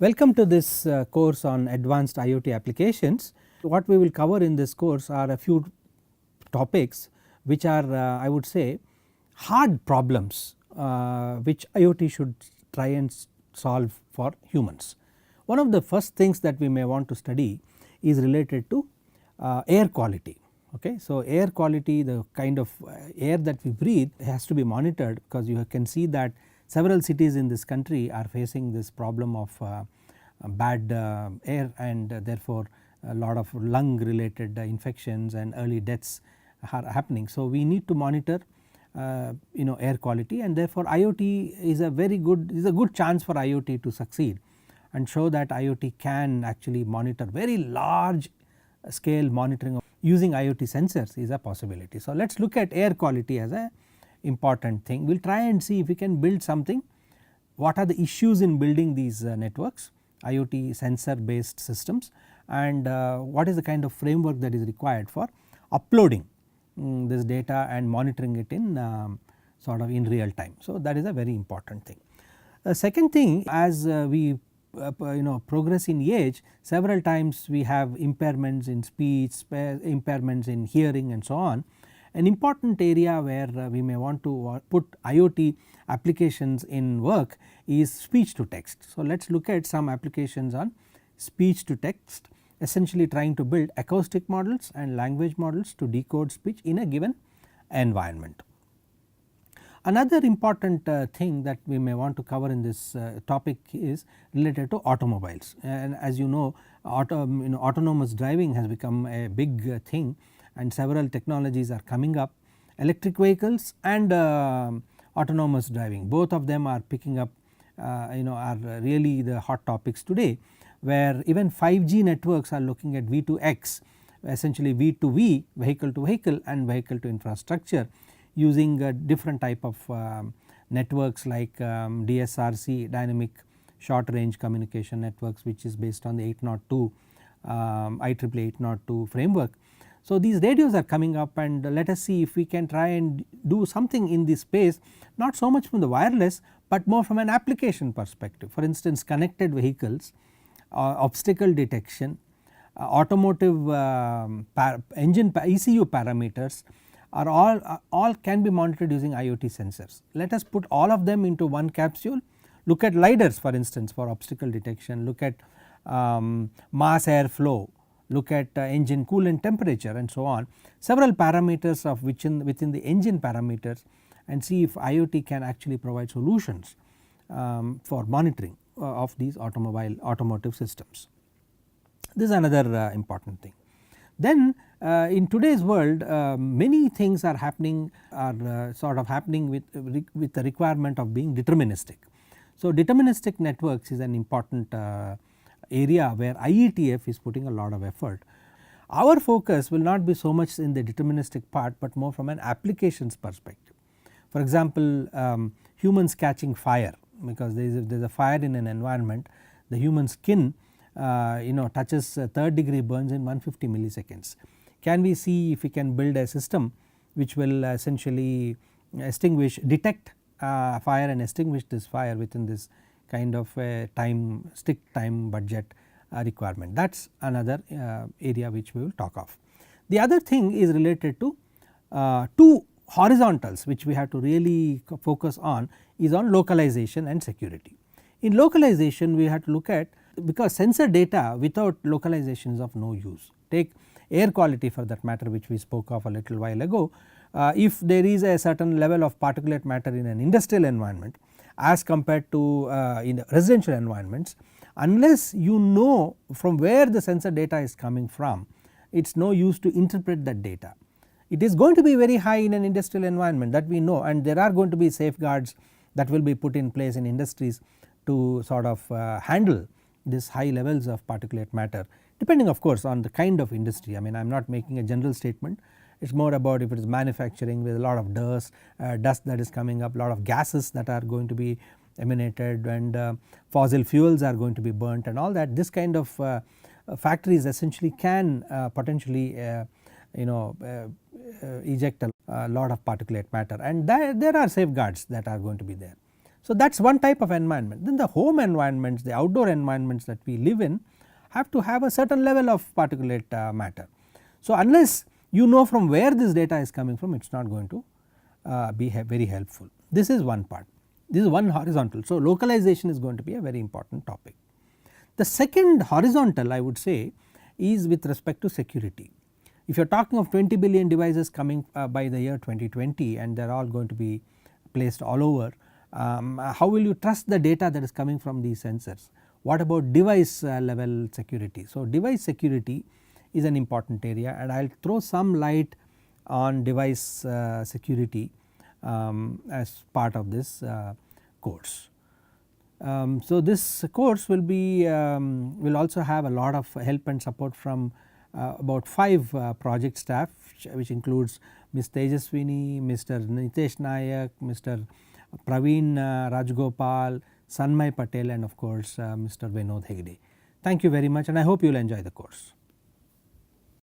Welcome to this course on advanced IoT applications. What we will cover in this course are a few topics which are I would say hard problems which IoT should try and solve for humans. One of the first things that we may want to study is related to air quality. Okay. So, air quality, the kind of air that we breathe has to be monitored, because you can see that several cities in this country are facing this problem of bad air, and therefore a lot of lung related infections and early deaths are happening. So, we need to monitor air quality, and therefore IoT is a good chance for IoT to succeed and show that IoT can actually monitor very large scale monitoring of using IoT sensors is a possibility. So, let us look at air quality as a important thing. We will try and see if we can build something, what are the issues in building these networks, IoT sensor based systems, and what is the kind of framework that is required for uploading this data and monitoring it in sort of in real time. So, that is a very important thing. Second thing, as we progress in age, several times we have impairments in speech, impairments in hearing and so on. An important area where we may want to put IoT applications in work is speech to text. So, let us look at some applications on speech to text, essentially trying to build acoustic models and language models to decode speech in a given environment. Another important thing that we may want to cover in this topic is related to automobiles, and as you know, autonomous driving has become a big thing, and several technologies are coming up. Electric vehicles and autonomous driving, both of them are picking up are really the hot topics today, where even 5G networks are looking at V2X, essentially V2V, vehicle to vehicle and vehicle to infrastructure, using different type of networks like DSRC, dynamic short range communication networks, which is based on the 802 IEEE 802 framework. So, these radios are coming up, and let us see if we can try and do something in this space, not so much from the wireless, but more from an application perspective. For instance, connected vehicles, obstacle detection, automotive engine ECU parameters are all can be monitored using IoT sensors. Let us put all of them into one capsule, look at LiDARs for instance for obstacle detection, look at mass air flow, look at engine coolant temperature and so on, several parameters of within the engine parameters, and see if IoT can actually provide solutions for monitoring of these automotive systems. This is another important thing. Then in today's world many things are happening, sort of happening with the requirement of being deterministic. So, deterministic networks is an important area where IETF is putting a lot of effort. Our focus will not be so much in the deterministic part, but more from an applications perspective. For example, humans catching fire, because there is a fire in an environment, the human skin touches third degree burns in 150 milliseconds. Can we see if we can build a system which will essentially detect fire and extinguish this fire within this kind of strict time budget requirement. That is another area which we will talk of. The other thing is related to two horizontals which we have to really focus on, is on localization and security. In localization we have to look at, because sensor data without localization is of no use. Take air quality for that matter, which we spoke of a little while ago. If there is a certain level of particulate matter in an industrial environment as compared to in residential environments, unless you know from where the sensor data is coming from, it is no use to interpret that data. It is going to be very high in an industrial environment, that we know, and there are going to be safeguards that will be put in place in industries to sort of handle this high levels of particulate matter, depending of course on the kind of industry. I mean, I am not making a general statement, it is more about if it is manufacturing with a lot of dust that is coming up, lot of gases that are going to be emanated, and fossil fuels are going to be burnt and all that. This kind of factories essentially can potentially eject a lot of particulate matter, and there are safeguards that are going to be there. So, that is one type of environment. Then the home environments, the outdoor environments that we live in have to have a certain level of particulate matter. So, unless you know from where this data is coming from, it is not going to be very helpful. This is one part, this is one horizontal. So, localization is going to be a very important topic. The second horizontal I would say is with respect to security. If you are talking of 20 billion devices coming by the year 2020 and they are all going to be placed all over, how will you trust the data that is coming from these sensors? What about device level security? So, device security is an important area, and I will throw some light on device security as part of this course. So, this course will be will also have a lot of help and support from about 5 project staff, which includes Ms. Tejaswini, Mr. Nitesh Nayak, Mr. Praveen Rajgopal, Sanmay Patel, and of course Mr. Vinod Hegde. Thank you very much, and I hope you will enjoy the course.